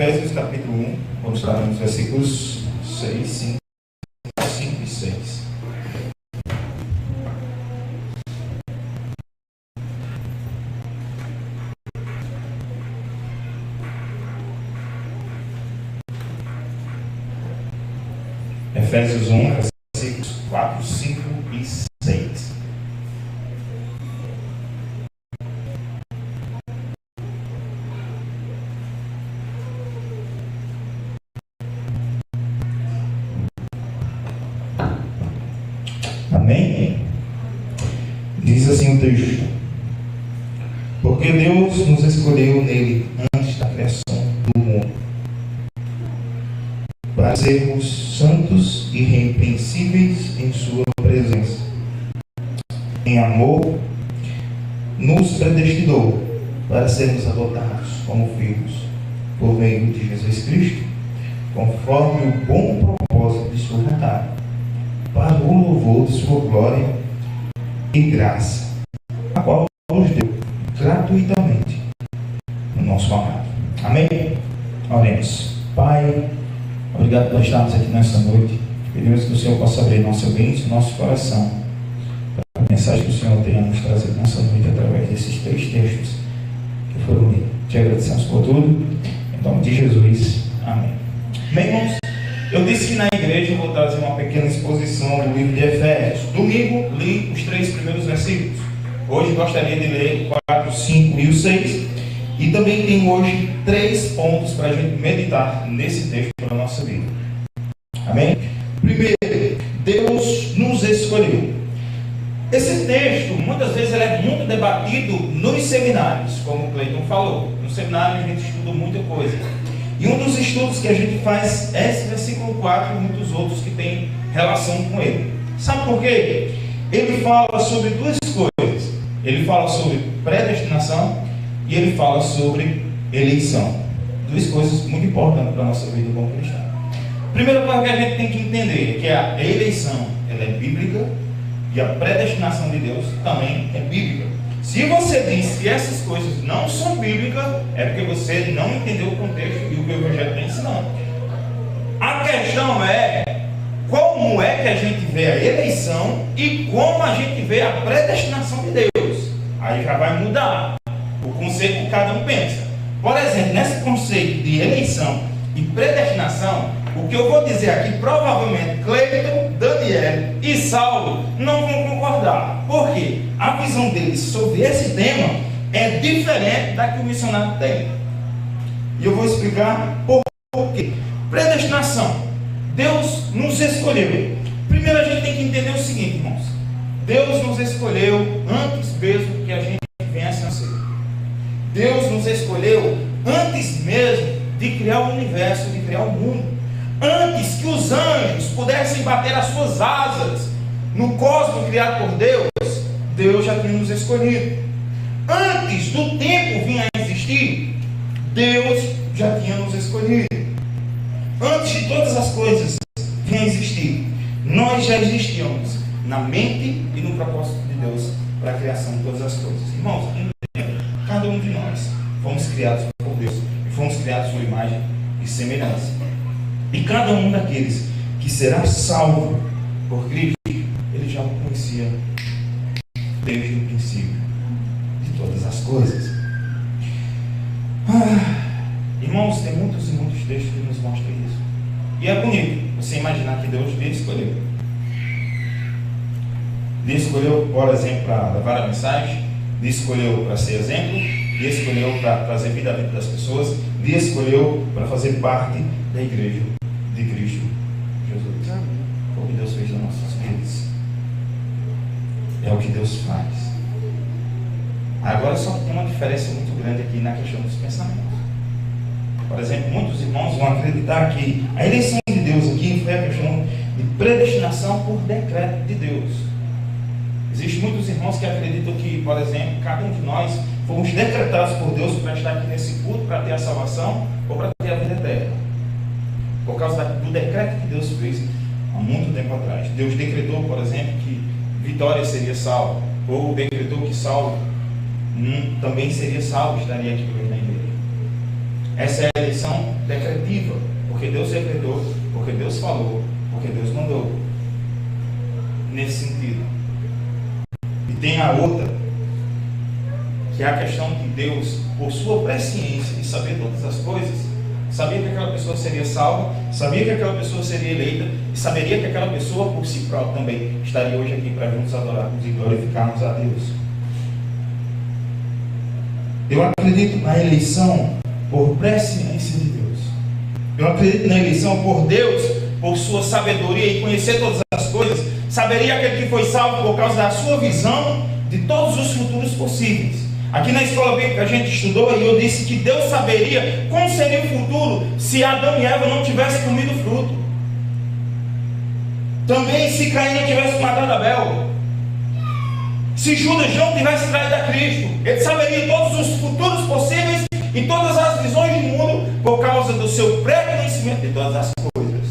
Efésios capítulo 1, vamos estar nos versículos 6, 5 e 6. Efésios 1, versículos 4, 5 e 6. Amém? Diz assim o texto: porque Deus nos escolheu nele antes da criação do mundo, para sermos santos e irrepreensíveis em sua presença. Em amor, nos predestinou para sermos adotados como filhos, por meio de Jesus Cristo, conforme o bom propósito de sua vontade, para o louvor de sua glória e graça, a qual nos deu gratuitamente no nosso amado. Amém? Oremos. Pai, obrigado por estarmos aqui nesta noite. Pedimos que o Senhor possa abrir nossa mente, nosso coração, para a mensagem que o Senhor tenha nos trazido nessa noite através desses 3 textos que foram lidos. Te agradecemos por tudo. Em nome de Jesus. Amém. Bem, irmãos, eu disse que na igreja eu vou trazer uma pequena exposição do livro de Efésios. Domingo li os 3 primeiros versículos. Hoje gostaria de ler o 4, 5 e o 6. E também tem hoje 3 pontos para a gente meditar nesse texto para a nossa vida. Amém? Primeiro, Deus nos escolheu. Esse texto, muitas vezes, ele é muito debatido nos seminários, como o Cleiton falou. No seminário a gente estuda muita coisa. E um dos estudos que a gente faz é esse versículo 4 e muitos outros que têm relação com ele. Sabe por quê? Ele fala sobre 2 coisas. Ele fala sobre predestinação e ele fala sobre eleição. 2 coisas muito importantes para a nossa vida como cristão. Primeira coisa que a gente tem que entender é que a eleição ela é bíblica e a predestinação de Deus também é bíblica. Se você diz que essas coisas não são bíblicas, é porque você não entendeu o contexto e o que o Evangelho está ensinando. A questão é como é que a gente vê a eleição e como a gente vê a predestinação de Deus. Aí já vai mudar o conceito que cada um pensa. Por exemplo, nesse conceito de eleição e predestinação, o que eu vou dizer aqui, provavelmente Cleiton, Daniel e Saulo não vão concordar. Por quê? A visão deles sobre esse tema é diferente da que o missionário tem. E eu vou explicar por quê. Predestinação. Deus nos escolheu. Primeiro a gente tem que entender o seguinte, irmãos. Deus nos escolheu antes mesmo que a gente venha a ser. Deus nos escolheu antes mesmo de criar o universo, de criar o mundo. Antes que os anjos pudessem bater as suas asas no cosmos criado por Deus, Deus já tinha nos escolhido. Antes do tempo vir a existir, Deus já tinha nos escolhido. Antes de todas as coisas virem a existir, nós já existíamos na mente e no propósito de Deus para a criação de todas as coisas. Irmãos, cada um de nós fomos criados por Deus e fomos criados por imagem e semelhança. E cada um daqueles que será salvo por Cristo, ele já o conhecia desde o princípio de todas as coisas. Irmãos, tem muitos e muitos textos que nos mostram isso. E é bonito você imaginar que Deus lhe escolheu. Lhe escolheu, por exemplo, para levar a mensagem, lhe escolheu para ser exemplo, lhe escolheu para trazer vida à vida das pessoas, lhe escolheu para fazer parte da igreja de Cristo Jesus. Foi o que Deus fez nas nossas vidas. É o que Deus faz. Agora só tem uma diferença muito grande aqui na questão dos pensamentos. Por exemplo, muitos irmãos vão acreditar que a eleição de Deus aqui foi a questão de predestinação por decreto de Deus. Existem muitos irmãos que acreditam que, por exemplo, cada um de nós fomos decretados por Deus para estar aqui nesse culto, para ter a salvação ou para ter a vida eterna. Por causa do decreto que Deus fez há muito tempo atrás. Deus decretou, por exemplo, que Vitória seria salvo, ou decretou que Saulo também seria salvo, estaria aqui hoje na igreja. Essa é a eleição falou, porque Deus mandou. Nesse sentido. E tem a outra, que é a questão de Deus, por sua presciência de saber todas as coisas, sabia que aquela pessoa seria salva, sabia que aquela pessoa seria eleita, e saberia que aquela pessoa por si própria também estaria hoje aqui para juntos adorarmos e glorificarmos a Deus. Eu acredito na eleição por presciência de Deus. Eu acredito na eleição por Deus, por sua sabedoria e conhecer todas as coisas. Saberia aquele que foi salvo por causa da sua visão de todos os futuros possíveis. Aqui na escola bíblica a gente estudou e eu disse que Deus saberia como seria o futuro se Adão e Eva não tivessem comido o fruto. Também se Caim não tivesse matado Abel. Se Judas não tivesse traído a Cristo. Ele saberia todos os futuros possíveis e todas as visões do mundo por causa do seu pré-conhecimento de todas as coisas.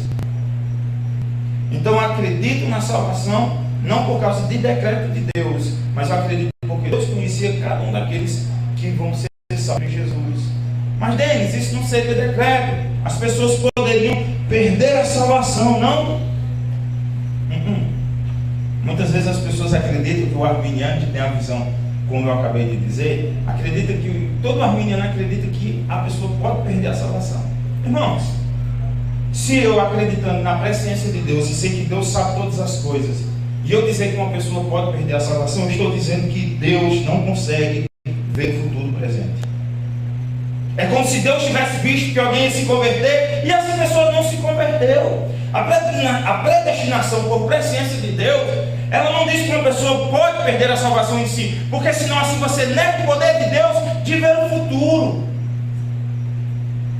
Então eu acredito na salvação não por causa de decreto de Deus, mas eu acredito porque Deus conhecia cada um daqueles que vão ser salvos em Jesus. Mas Denis, isso não seria decreto. As pessoas poderiam perder a salvação, não? Muitas vezes as pessoas acreditam que o arminiano tem a visão, como eu acabei de dizer, acredita que todo arminiano acredita que a pessoa pode perder a salvação. Irmãos, se eu acreditando na presciência de Deus e sei que Deus sabe todas as coisas, e eu dizer que uma pessoa pode perder a salvação, eu estou dizendo que Deus não consegue ver o futuro presente. É como se Deus tivesse visto que alguém ia se converter e essa pessoa não se converteu. A predestinação por presciência de Deus, ela não diz que uma pessoa pode perder a salvação em si, porque senão assim você nega o poder de Deus de ver o futuro.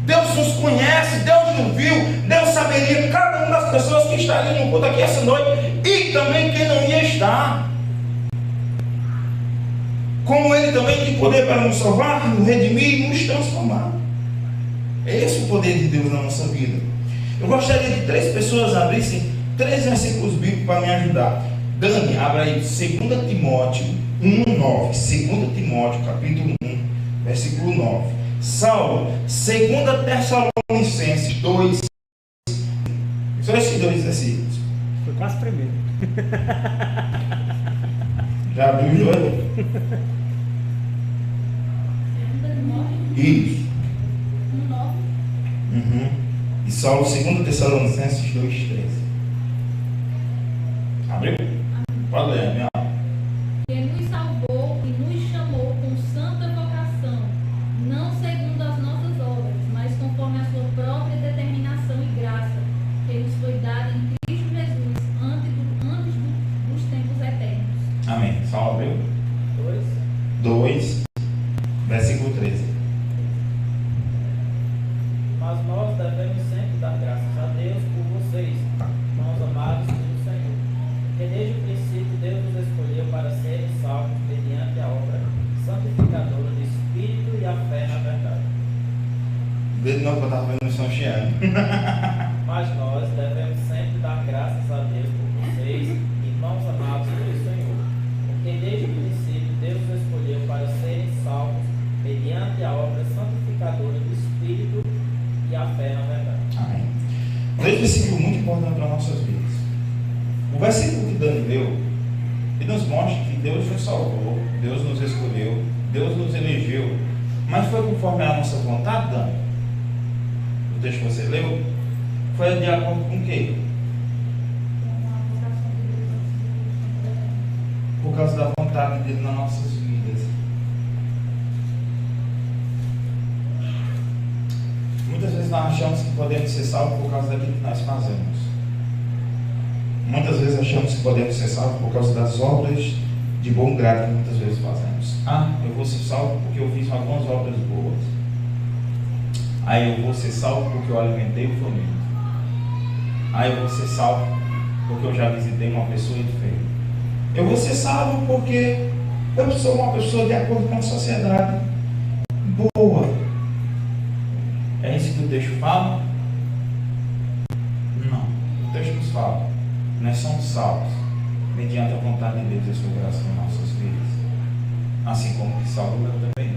Deus nos conhece, Deus nos viu, Deus saberia cada uma das pessoas que estariam no culto aqui essa noite e também quem não ia estar. Como Ele também tem poder para nos salvar, nos redimir e nos transformar. É esse o poder de Deus na nossa vida. Eu gostaria de 3 pessoas abrissem 3 versículos bíblicos para me ajudar. Dani, abra aí 2 Timóteo 1:9. 2 Timóteo capítulo 1, versículo 9. Saulo, 2 Tessalonicenses 2. Só esses 2 versículos. Foi quase primeiro. Já abriu os dois? Isso. 1:9. E Saulo, 2 Tessalonicenses 2:13. Abriu? Pode ler, minha. Que nos salvou e nos chamou com santa vocação, não segundo as nossas obras, mas conforme a sua própria determinação e graça, que nos foi dada em Cristo Jesus antes dos tempos eternos. Amém. Saulo abriu? 2, versículo 13. Mas nós devemos sempre dar graças a Deus por vocês, irmãos amados pelo Senhor, porque desde o princípio Deus nos escolheu para serem salvos mediante a obra santificadora do Espírito e a fé na verdade. De novo, eu estava vendo o São Chiano. Mas nós devemos sempre dar graças a Deus por vocês, irmãos amados pelo Senhor, porque desde o princípio Deus nos escolheu para serem salvos mediante a obra santificadora do Espírito e a fé na verdade. Amém. 2 versículos muito importantes para nossas vidas. O versículo que Dani leu, ele nos mostra que Deus nos salvou, Deus nos escolheu, Deus nos elegeu, mas foi conforme a nossa vontade, Dani? O texto que você leu, foi de acordo com o quê? Por causa da vontade dele nas nossas vidas. Muitas vezes nós achamos que podemos ser salvos por causa daquilo que nós fazemos. Muitas vezes achamos que podemos ser salvos por causa das obras de bom grado que muitas vezes fazemos. Eu vou ser salvo porque eu fiz algumas obras boas. Eu vou ser salvo porque eu alimentei o faminto. Eu vou ser salvo porque eu já visitei uma pessoa enferma. Eu vou ser salvo porque eu sou uma pessoa de acordo com a sociedade boa. É isso que o texto fala? Não. O texto nos fala. Nós somos salvos mediante a vontade de Deus e a sua graça em nossas vidas. Assim como que salvo eu também.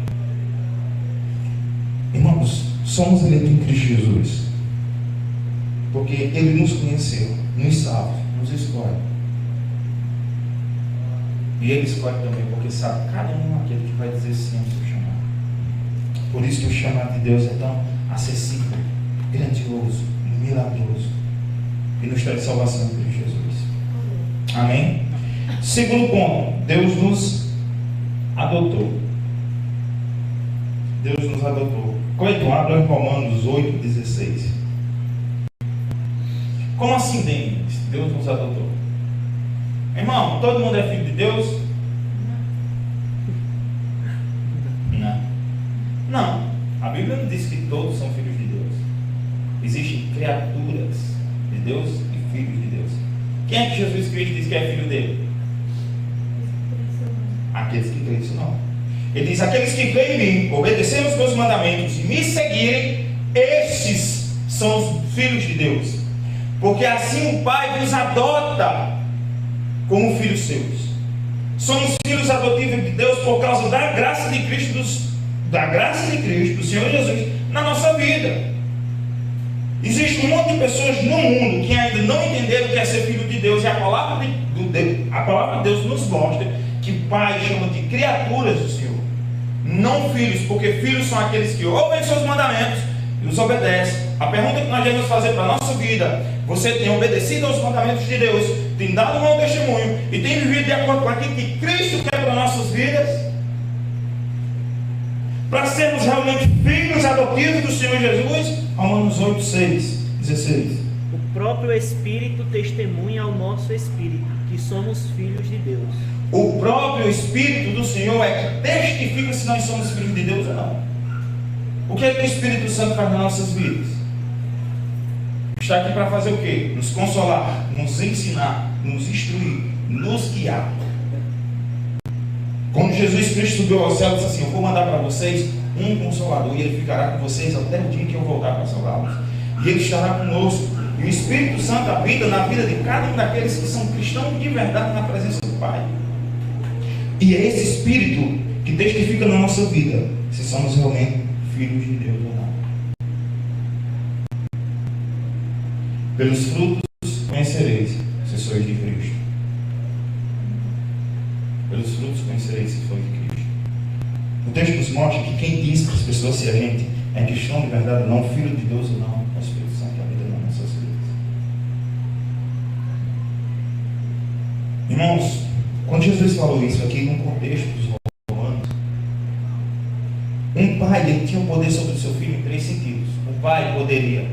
Irmãos, somos eleitos em Cristo Jesus. Porque Porque Ele nos conheceu, nos salva, nos escolhe. E Ele escolhe também porque sabe cada um aquele que vai dizer sim ao seu chamado. Por isso que o chamado de Deus é tão acessível, grandioso, milagroso, e nos traz salvação em Cristo Jesus. Amém? Segundo ponto, Deus nos adotou. Deus nos adotou. Cleiton, abra em Romanos 8,16. Como assim, Denis? Deus nos adotou? Irmão, todo mundo é filho de Deus? Não. Não. A Bíblia não diz que todos são filhos de Deus. Existem criaturas de Deus e filhos de Deus. Quem é que Jesus Cristo diz que é filho dele? Aqueles que creem isso não. Ele diz: aqueles que creem em mim, obedecerem os meus mandamentos e me seguirem, estes são os filhos de Deus. Porque assim o Pai nos adota como filhos seus. Somos filhos adotivos de Deus por causa da graça de Cristo, do Senhor Jesus, na nossa vida. Existe um monte de pessoas no mundo que ainda não entenderam o que é ser filho de Deus. E a palavra de Deus nos mostra que o Pai chama de criaturas do Senhor, não filhos, porque filhos são aqueles que ouvem seus mandamentos e os obedecem. A pergunta que nós devemos fazer para a nossa vida: você tem obedecido aos mandamentos de Deus, tem dado um bom testemunho e tem vivido de acordo com aquilo que Cristo quer para nossas vidas? Para sermos realmente filhos adotivos do Senhor Jesus? Romanos 8:16. O próprio Espírito testemunha ao nosso espírito que somos filhos de Deus. O próprio Espírito do Senhor é que testifica se nós somos filhos de Deus ou não. O que é que o Espírito Santo faz nas nossas vidas? Está aqui para fazer o quê? Nos consolar, nos ensinar, nos instruir, nos guiar. Quando Jesus Cristo subiu ao céu, disse assim: eu vou mandar para vocês um consolador, e ele ficará com vocês até o dia que eu voltar para salvá-los. E ele estará conosco. E o Espírito Santo habita na vida de cada um daqueles que são cristãos de verdade na presença do Pai. E é esse Espírito que testifica na nossa vida se somos realmente filhos de Deus ou não. Pelos frutos conhecereis se sois de Cristo. Pelos frutos conhecereis se sois de Cristo. O texto nos mostra que quem diz para as pessoas se a gente é cristão de verdade ou não, filho de Deus ou não, é o Espírito Santo que habita nas nossas vidas. Irmãos, quando Jesus falou isso aqui num contexto dos romanos, um pai, ele tinha o poder sobre o seu filho em 3 sentidos. O pai poderia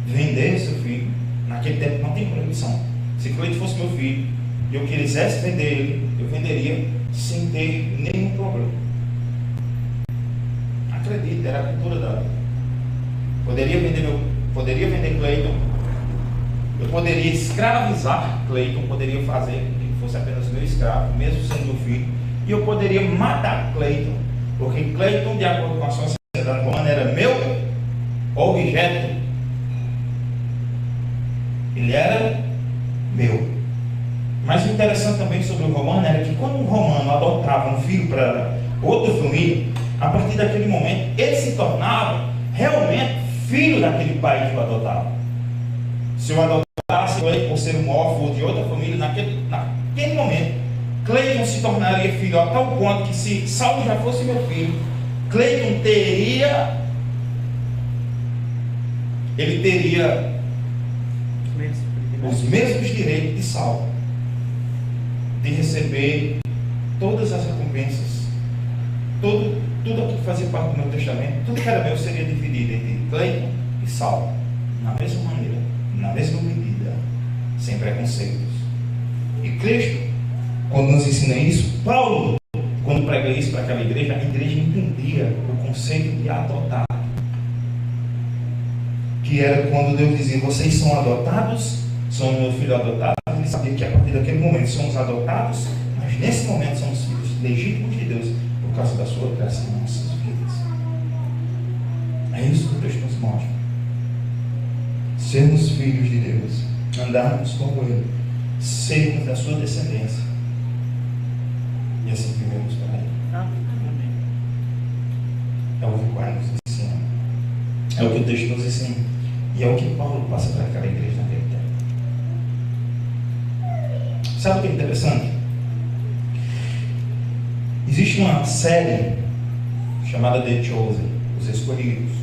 vender seu filho. Naquele tempo não tem proibição. Se Cleide fosse meu filho e eu quisesse vender ele, eu venderia sem ter nenhum problema. Acredite, era a cultura da... Poderia vender Cleiton. Eu poderia escravizar Cleiton, poderia fazer que ele fosse apenas meu escravo, mesmo sendo meu filho. E eu poderia matar Cleiton, porque Cleiton, de acordo com a sociedade romana, era meu objeto. Ele era meu. Mas o interessante também sobre o romano era que quando um romano adotava um filho para outra família, a partir daquele momento ele se tornava realmente filho daquele pai que o adotava. Se eu adotasse ele por ser um órfão de outra família, naquele momento Cleiton se tornaria filho a tal ponto que, se Saulo já fosse meu filho, Cleiton teria os mesmos direitos de Saulo, de receber todas as recompensas, tudo aquilo que fazia parte do meu testamento, tudo que era meu seria dividido entre Cleiton e Saulo, na mesma maneira, na mesma medida, sem preconceitos. E Cristo, quando nos ensina isso, Paulo, quando prega isso para aquela igreja, a igreja entendia o conceito de adotar, que era quando Deus dizia: vocês são adotados, são meu filho adotado. Ele sabia que a partir daquele momento somos adotados, mas nesse momento somos filhos legítimos de Deus por causa da sua graça em nossas vidas. É isso que o texto nos mostra. Sermos filhos de Deus, andarmos como Ele, sermos da sua descendência, e assim vivemos para Ele. É o que o Pai nos ensina. É o que o texto nos ensina. E é o que Paulo passa para aquela igreja naquele tempo. Sabe o que é interessante? Existe uma série chamada The Chosen, Os Escolhidos.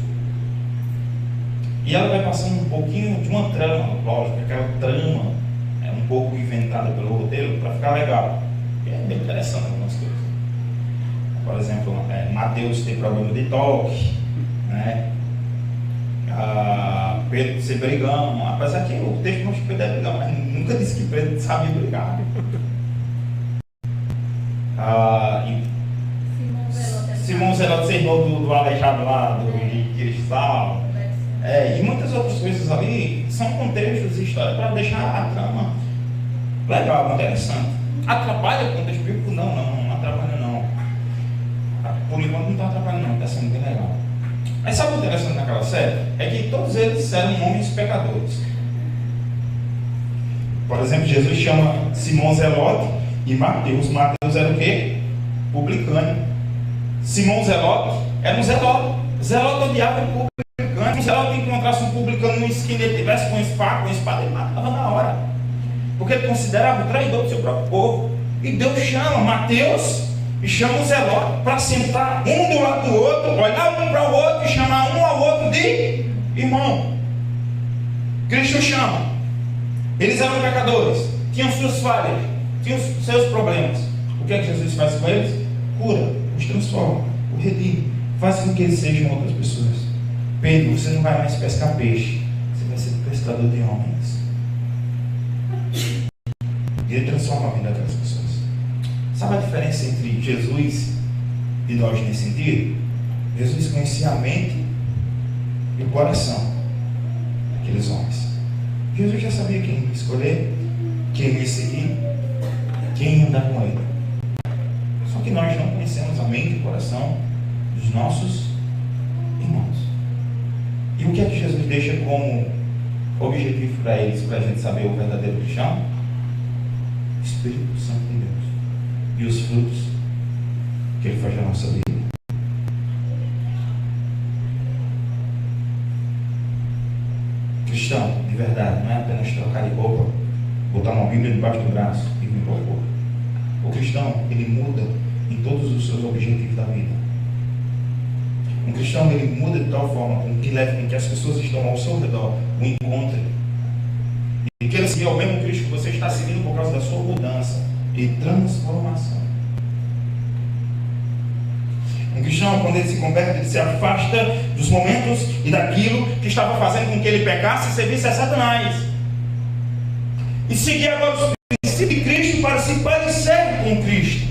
E ela vai passando um pouquinho de uma trama, lógico, aquela trama é um pouco inventada pelo roteiro para ficar legal. E é bem interessante algumas coisas. Por exemplo, Mateus tem problema de toque, né? Pedro ser brigão, apesar que o texto não diz que Pedro é brigão, mas nunca disse que Pedro sabia brigar. Simão Zelote ser irmão do aleijado lá, de Cristal. E muitas outras coisas ali são contextos e histórias para deixar a trama legal, interessante. Atrapalha o contexto bíblico? Não atrapalha não. Por enquanto não está atrapalhando não, está sendo bem legal. Mas sabe o interessante naquela série? É que todos eles eram homens pecadores. Por exemplo, Jesus chama Simão Zelote e Mateus. Mateus era o quê? Publicano. Simão Zelote era um zelote. Zelote odiava o publicano. Se um zelote encontrasse um publicano numa esquina e ele tivesse com espada, ele matava na hora. Porque ele considerava o traidor do seu próprio povo. E Deus chama Mateus e chama o zelote para sentar um do lado do outro, olhar um para o outro e chamar um ao outro de irmão. Cristo chama. Eles eram pecadores, tinham suas falhas, tinham seus problemas. O que é que Jesus faz com eles? Cura, os transforma, o redime, faz com que eles sejam outras pessoas. Pedro, você não vai mais pescar peixe, você vai ser pescador de homens. E ele transforma a vida daquelas pessoas. Sabe a diferença entre Jesus e nós nesse sentido? Jesus conhecia a mente e o coração daqueles homens. Jesus já sabia quem escolher, quem ia seguir, quem ia andar com ele. Só que nós não conhecemos a mente e o coração dos nossos irmãos. E o que é que Jesus deixa como objetivo para eles, para a gente saber o verdadeiro cristão? Espírito Santo de Deus. E os frutos que ele faz na nossa vida. Cristão, de verdade, não é apenas trocar de roupa, botar uma Bíblia debaixo do braço e vir para o corpo. O cristão, ele muda em todos os seus objetivos da vida. Um cristão, ele muda de tal forma que leva com que as pessoas que estão ao seu redor o encontrem e queiram seguir ao mesmo Cristo que você está seguindo por causa da sua mudança e transformação. Um cristão, quando ele se converte, ele se afasta dos momentos e daquilo que estava fazendo com que ele pecasse e servisse a Satanás. E seguir agora os princípios de Cristo para se parecer com Cristo.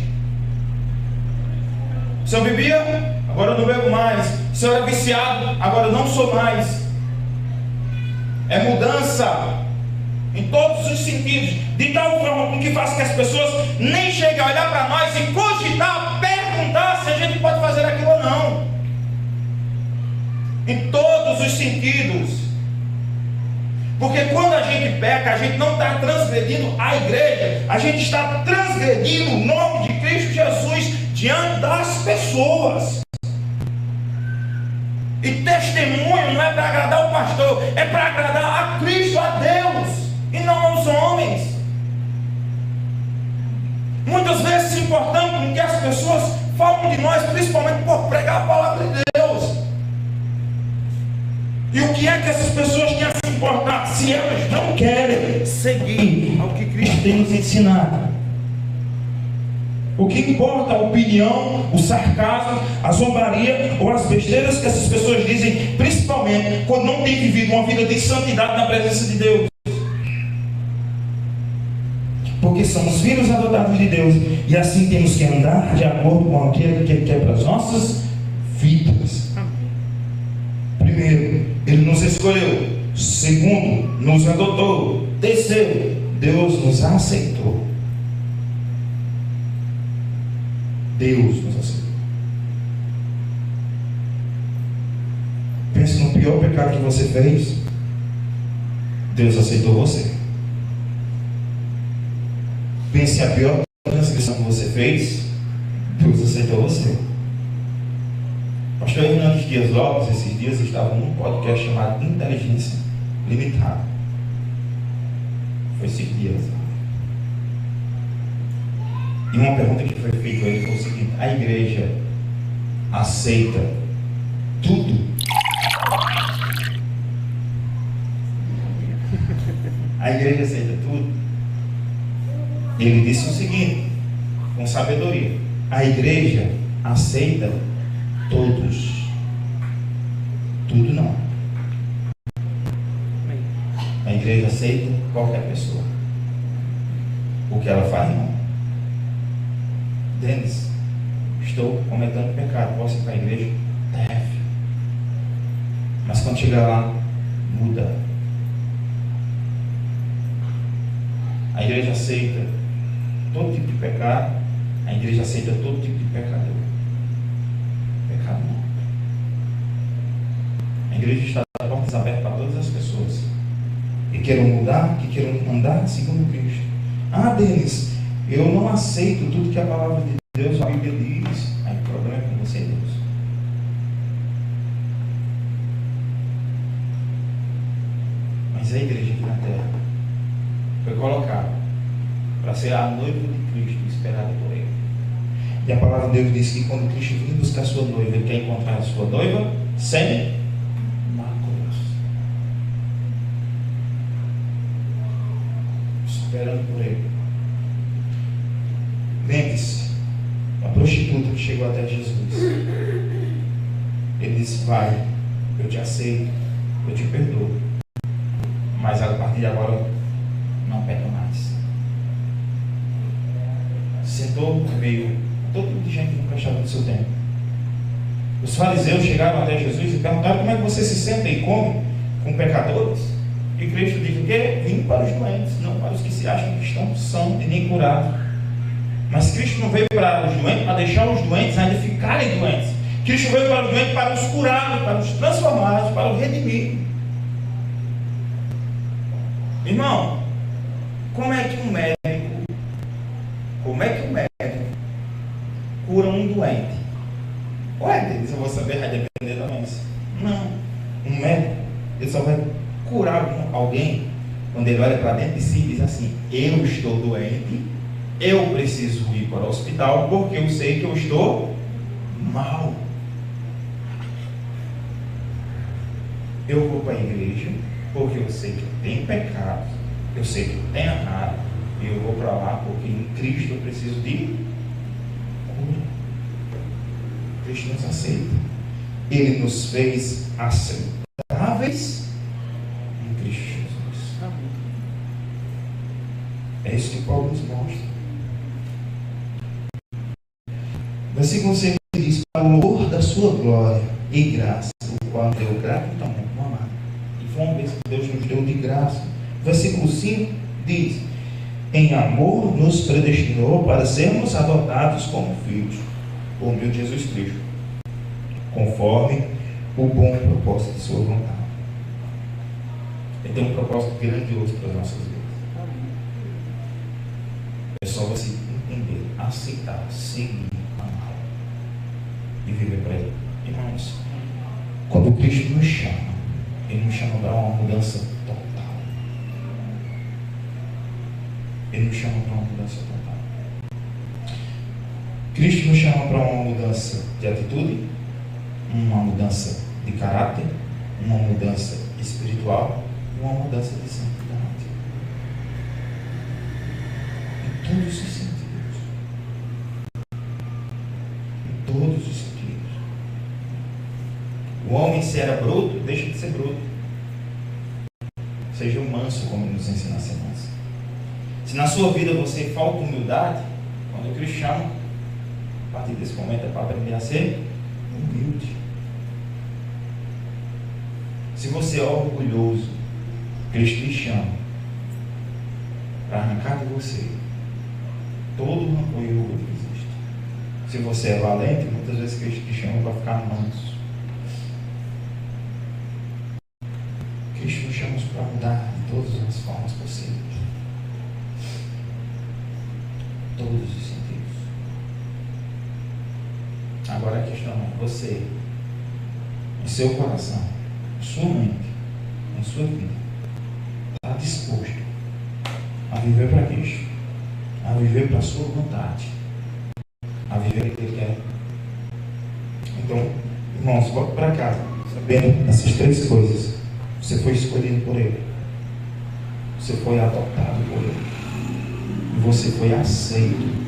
Se eu bebia, agora eu não bebo mais. Se eu era viciado, agora eu não sou mais. É mudança em todos os sentidos, de tal forma com que faz que as pessoas nem cheguem a olhar para nós e cogitar, perguntar se a gente pode fazer aquilo ou não. Em todos os sentidos. Porque quando a gente peca, a gente não está transgredindo a igreja, a gente está transgredindo o nome de Cristo Jesus diante das pessoas. E testemunho não é para agradar o pastor, é para agradar a Cristo, a Deus, e não aos homens. Muitas vezes se importando com que as pessoas falam de nós, principalmente por pregar a palavra de Deus. E o que é que essas pessoas têm a se importar se elas não querem seguir ao que Cristo tem nos ensinado? O que importa a opinião, o sarcasmo, a zombaria ou as besteiras que essas pessoas dizem, principalmente quando não têm vivido uma vida de santidade na presença de Deus. Porque somos filhos adotados de Deus e assim temos que andar de acordo com aquilo que Ele quer para as nossas vidas. Primeiro, Ele nos escolheu. Segundo, nos adotou. Terceiro, Deus nos aceitou. Deus nos aceitou. Pense no pior pecado que você fez. Deus aceitou você. Pense a pior transgressão que você fez. Deus aceitou você. Pastor Hernandes Dias Lopes, esses dias, estava num podcast chamado Inteligência. limitado. Foi 5 dias. E uma pergunta que foi feita a ele foi o seguinte: a igreja aceita tudo? A igreja aceita tudo? Ele disse o seguinte, com sabedoria: a igreja aceita todos. Tudo não. A igreja aceita qualquer pessoa. O que ela faz, não. Denis, estou cometendo pecado, posso ir para a igreja? Deve. Mas quando chegar lá, muda. A igreja aceita todo tipo de pecado. A igreja aceita todo tipo de pecador. Pecado não. A igreja está de portas abertas para todas as pessoas que queiram mudar, que queiram andar segundo Cristo. Ah, Denis, eu não aceito tudo que a palavra de Deus, a Bíblia diz. Aí o problema é com você, Deus. Mas a igreja aqui na terra foi colocada para ser a noiva de Cristo, esperada por Ele. E a palavra de Deus diz que quando Cristo vir buscar a sua noiva, Ele quer encontrar a sua noiva sem máculas, esperando por Ele. Lembre-se, a prostituta que chegou até Jesus, Ele disse: vai, eu te aceito, eu te perdoo, mas a partir de agora não peca mais. Sentou no meio todo tipo de gente que não prestava do seu tempo. Os fariseus chegaram até Jesus e perguntaram: como é que você se senta e come com pecadores? E Cristo disse: que vim para os doentes, não para os que se acham que estão sãos e nem curados. Mas Cristo não veio para os doentes para deixar os doentes ainda ficarem doentes. Cristo veio para os doentes para os curar, para os transformar, para os redimir. Irmão, como é que um médico cura um doente? Ué, Deus, eu vou saber, vai depender da doença. Não. Um médico, ele só vai curar alguém quando ele olha para dentro de si e diz assim: eu estou doente, eu preciso ir para o hospital porque eu sei que eu estou mal. Eu vou para a igreja porque eu sei que eu tenho pecado, eu sei que eu tenho errado, e eu vou para lá porque em Cristo eu preciso de cura. Cristo nos aceita. Ele nos fez aceitáveis em Cristo Jesus. É isso que Paulo nos mostra. Versículo 6 diz: para o louvor da sua glória e graça, o qual deu gratuitamente no amado. E foi uma vez que Deus nos deu de graça. Versículo 5 diz: em amor nos predestinou para sermos adotados como filhos por meio de Jesus Cristo, conforme o bom propósito de sua vontade. Ele tem um propósito grandioso para as nossas vidas. É só você entender, aceitar, seguir, amar e viver para Ele. Irmãos, quando Cristo nos chama, Ele nos chama para uma mudança total. Ele nos chama para uma mudança total. Cristo nos chama para uma mudança de atitude, uma mudança de caráter, uma mudança espiritual, uma mudança de santidade. Em todos os sentidos. Em todos os sentidos. O homem, se era bruto, deixa de ser bruto. Seja manso, como nos ensina a ser manso. Se na sua vida você falta humildade, quando Cristo chama, a partir desse momento é para aprender a ser humilde. Se você é orgulhoso, Cristo lhe chama para arrancar de você todo o rancor e orgulho que existe. Se você é valente, muitas vezes Cristo te chama para ficar manso. Cristo nos chama para mudar de todas as formas possíveis. Todos os sentidos. Agora a questão é: você, em seu coração, em sua mente, em sua vida, disposto a viver para Cristo, a viver para a sua vontade, a viver o que Ele quer. Então, irmãos, volte para casa, sabendo essas três coisas. Você foi escolhido por Ele, você foi adotado por Ele, e você foi aceito